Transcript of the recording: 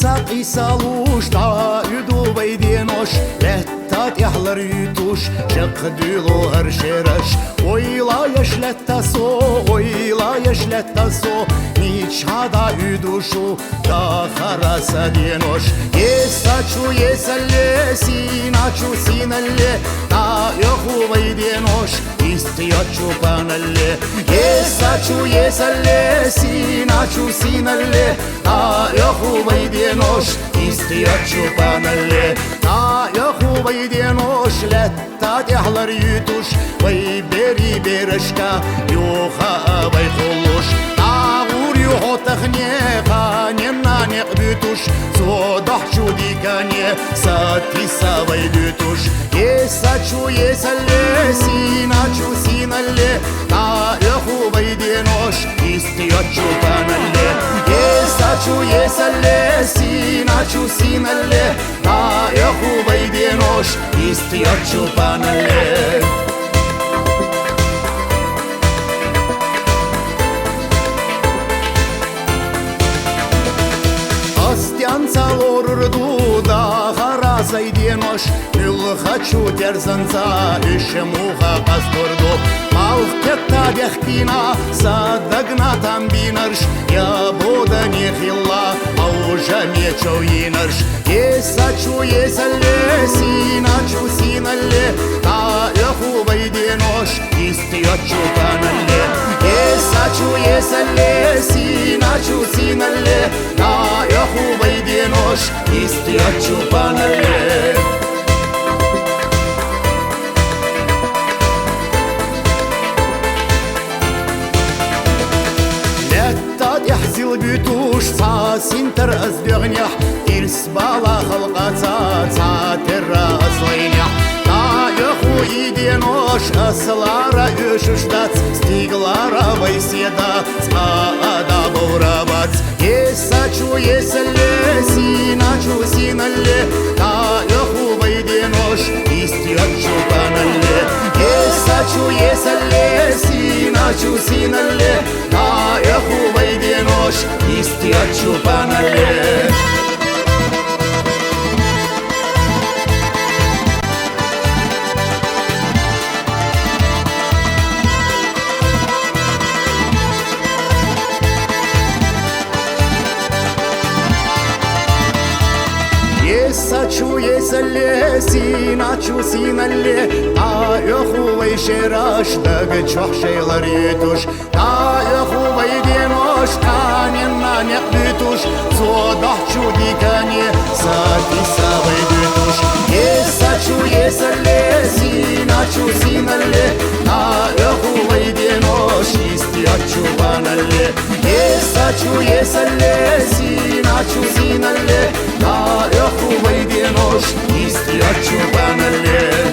ساقي سالوش تا يدو بيدينوش لتات يحلر يتوش شق ديلو هرشرش ويلا يشلتاسو ويلا يشلتاسو نيش هذا يدوشو دا خراسا دينوش يساچو يسلي سيناچو سينالي تا يخو بيدينوش istiyaçu panalle yesaçu yesalle sinaçu sinalle ta yahu baydenoş istiyaçu panalle ta yahu baydenoş letta yahlar yutuş vay beri berişka yuha bay khuluş ta gur yuho takhne khanna neqbituş sodahçu dikane sati savay dutuş yesaçu yesalle sinaçu sinalle ta yahu baydenoş istiyaçu panalle yesaçu yesalle sinaçu sinalle ta yahu baydenoş istiyaçu panalle Лорду да хараса иденош Мюл хочу терзанца Ишемуха пасторду Малхтета бехкина Садагна там бинарш Я бода не хилла А уже мечо инарш Есачу есалле Синачу синалле Та яху байденош Истиячу паналле Есачу есалле Синачу синалле Та яху байденош Истиячу паналле يحزل بيتوش ساسينتر أزبغنيح إرس بالا خلقاتا تاتر أصلينيح تا يخوي دينوش أصلارا يشوشدات ستيغلارا ويسيدا سادا بورابات يساچو يسالي سيناچو سينالي تا يخوي دينوش إستياچو بانالي يساچو يسالي سيناچو سينالي تا يخوي دينوش إستياچو بانالي Yesaçu yesalle sinaçu sinalle Ta yahu şeraş daga çok şeyler yetuş Ta yahu denoş kanina nekbituş Sodahçu dikani sati savay dutuş Yesaçu yesalle sinaçu sinalle Ta yahu denoş istiyaçu panalle Yesaçu yesalle sinaçu sinalle Ta yahu baydenoş istiyaçu panalle